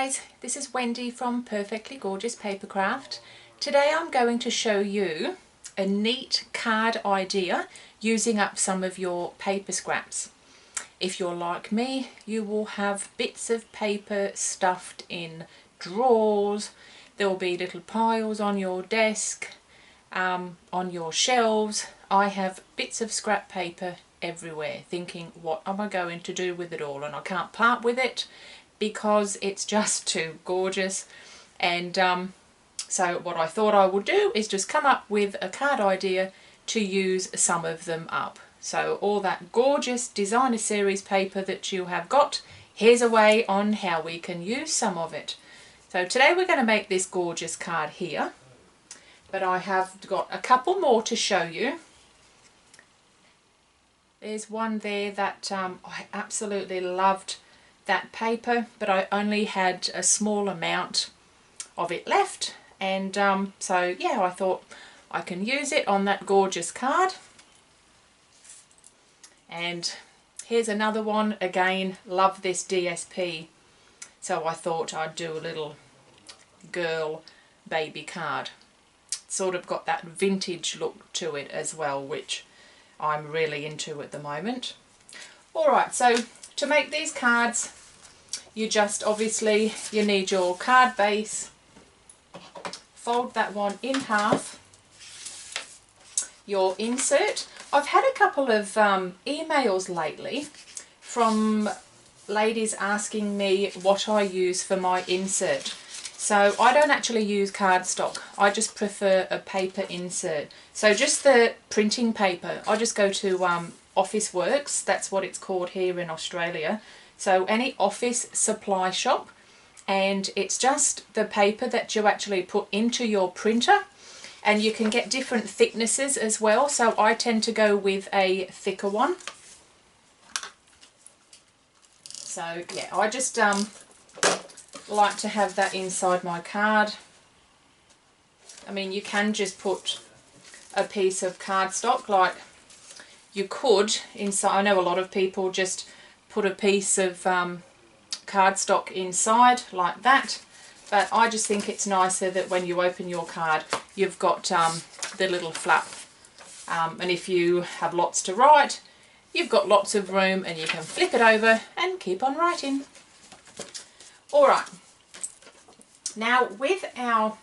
guys, this is Wendy from Perfectly Gorgeous Papercraft. Today I'm going to show you a neat card idea using up some of your paper scraps. If you're like me, you will have bits of paper stuffed in drawers. There will be little piles on your desk, on your shelves. I have bits of scrap paper everywhere, thinking, what am I going to do with it all? And I can't part with it because it's just too gorgeous. And so what I thought I would do is just come up with a card idea to use some of them up. So all that gorgeous designer series paper that you have got, here's a way on how we can use some of it. So today we're going to make this gorgeous card here, but I have got a couple more to show you. There's one there that I absolutely loved that paper, but I only had a small amount of it left, and so yeah, I thought I can use it on that gorgeous card. And here's another one, again, love this DSP, so I thought I'd do a little girl baby card. Sort of got that vintage look to it as well, which I'm really into at the moment. Alright, so to make these cards, you just obviously, you need your card base, fold that one in half, your insert. I've had a couple of emails lately from ladies asking me what I use for my insert. So I don't actually use cardstock, I just prefer a paper insert. So just the printing paper, I just go to Office Works, that's what it's called here in Australia. So any office supply shop, and it's just the paper that you actually put into your printer, and you can get different thicknesses as well. So I tend to go with a thicker one. So yeah, I just like to have that inside my card. I mean, you can just put a piece of cardstock, like you could inside. I know a lot of people just put a piece of cardstock inside like that, but I just think it's nicer that when you open your card you've got the little flap, and if you have lots to write, you've got lots of room and you can flip it over and keep on writing. Alright, now with our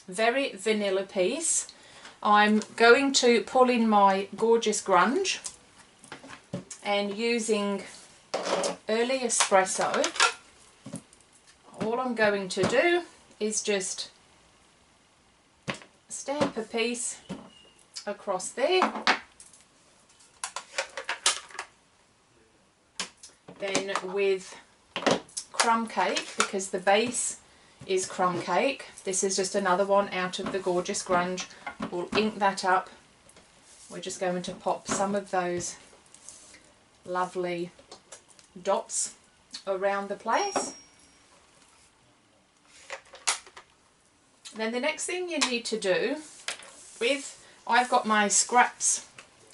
very vanilla piece, I'm going to pull in my gorgeous grunge, and using early espresso, all I'm going to do is just stamp a piece across there. Then with crumb cake, because the base is crumb cake, this is just another one out of the gorgeous grunge. We'll ink that up. We're just going to pop some of those lovely dots around the place. Then the next thing you need to do I've got my scraps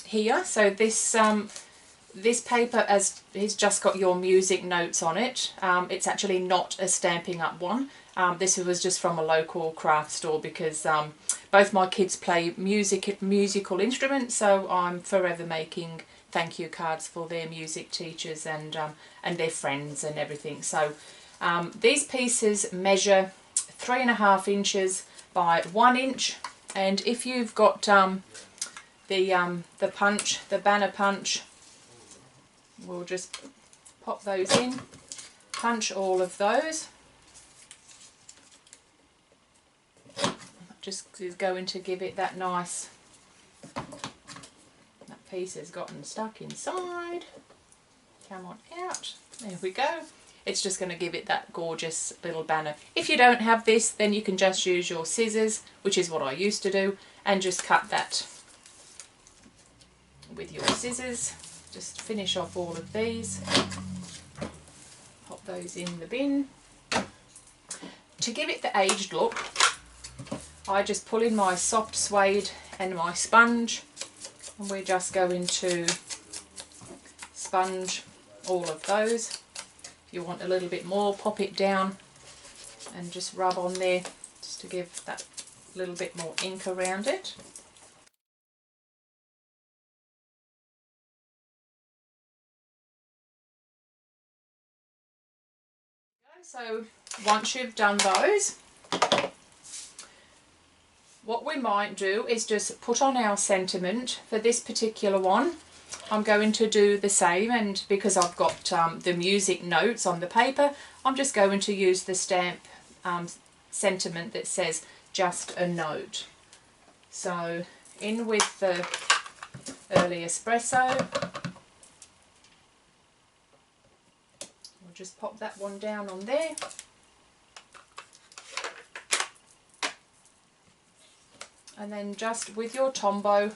here, so this this paper has just got your music notes on it. It's actually not a Stampin' Up one. This was just from a local craft store, because both my kids play musical instruments, so I'm forever making thank you cards for their music teachers and their friends and everything. So these pieces measure 3.5 inches by 1 inch, and if you've got the punch, the banner punch, we'll just pop those in, punch all of those. Just is going to give it that nice, that piece has gotten stuck inside, come on out, there we go. It's just going to give it that gorgeous little banner. If you don't have this, then you can just use your scissors, which is what I used to do, and just cut that with your scissors. Just finish off all of these, pop those in the bin. To give it the aged look, I just pull in my soft suede and my sponge, and we're just going to sponge all of those. If you want a little bit more, pop it down and just rub on there just to give that little bit more ink around it. So once you've done those, what we might do is just put on our sentiment. For this particular one, I'm going to do the same, and because I've got the music notes on the paper, I'm just going to use the stamp sentiment that says just a note. So in with the early espresso, we'll just pop that one down on there. And then just with your Tombow,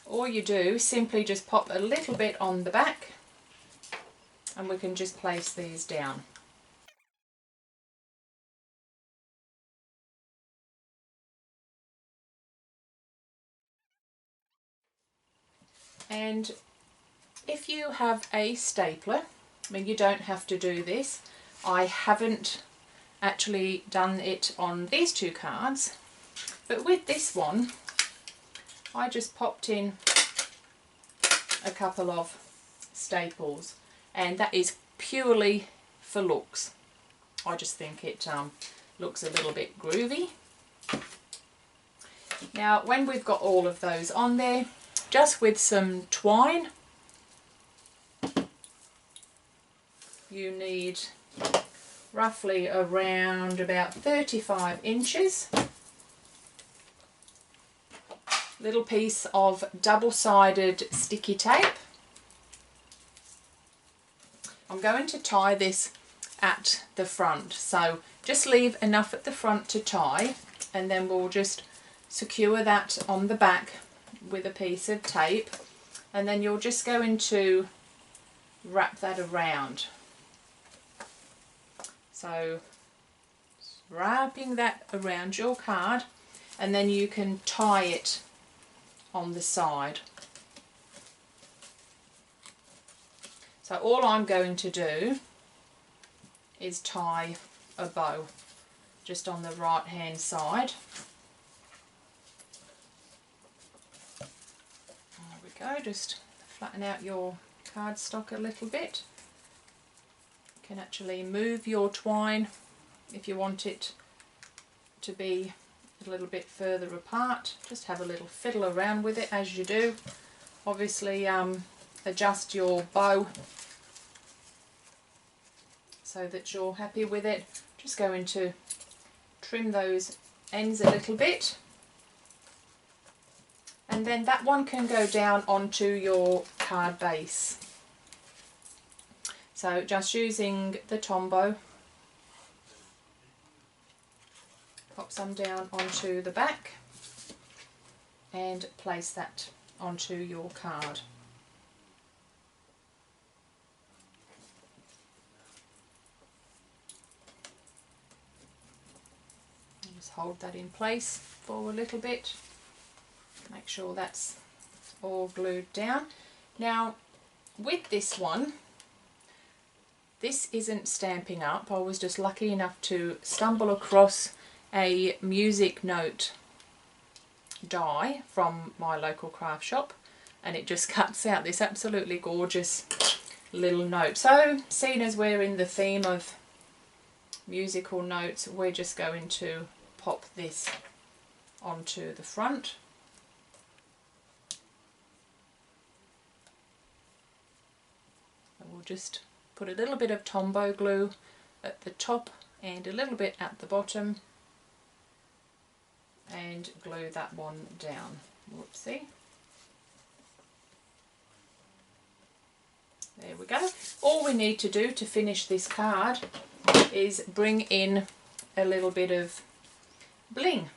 all you do, simply just pop a little bit on the back and we can just place these down. And if you have a stapler, I mean, you don't have to do this. I haven't actually done it on these two cards, but with this one, I just popped in a couple of staples, and that is purely for looks. I just think it looks a little bit groovy. Now, when we've got all of those on there, just with some twine, you need roughly around about 35 inches. Little piece of double-sided sticky tape. I'm going to tie this at the front, so just leave enough at the front to tie, and then we'll just secure that on the back with a piece of tape, and then you're just going to wrap that around. So wrapping that around your card, and then you can tie it on the side. So all I'm going to do is tie a bow just on the right hand side. There we go, just flatten out your cardstock a little bit. You can actually move your twine if you want it to be a little bit further apart. Just have a little fiddle around with it as you do. Obviously adjust your bow so that you're happy with it. Just going to trim those ends a little bit, and then that one can go down onto your card base. So just using the Tombow, pop some down onto the back and place that onto your card. And just hold that in place for a little bit. Make sure that's all glued down. Now with this one, this isn't Stampin' Up. I was just lucky enough to stumble across a music note die from my local craft shop, and it just cuts out this absolutely gorgeous little note. So seeing as we're in the theme of musical notes, we're just going to pop this onto the front. And we'll just put a little bit of Tombow glue at the top and a little bit at the bottom, and glue that one down. Whoopsie. There we go. All we need to do to finish this card is bring in a little bit of bling.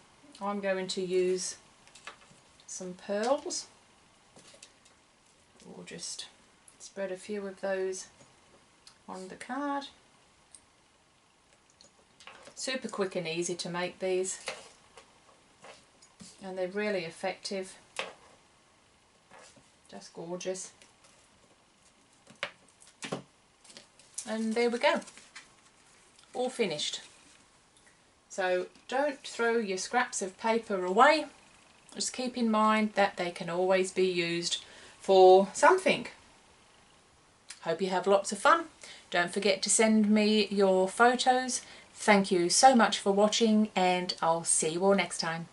I'm going to use some pearls. We'll just spread a few of those on the card. Super quick and easy to make these, and they're really effective. Just gorgeous. And there we go, all finished. So don't throw your scraps of paper away. Just keep in mind that they can always be used for something. Hope you have lots of fun. Don't forget to send me your photos. Thank you so much for watching, and I'll see you all next time.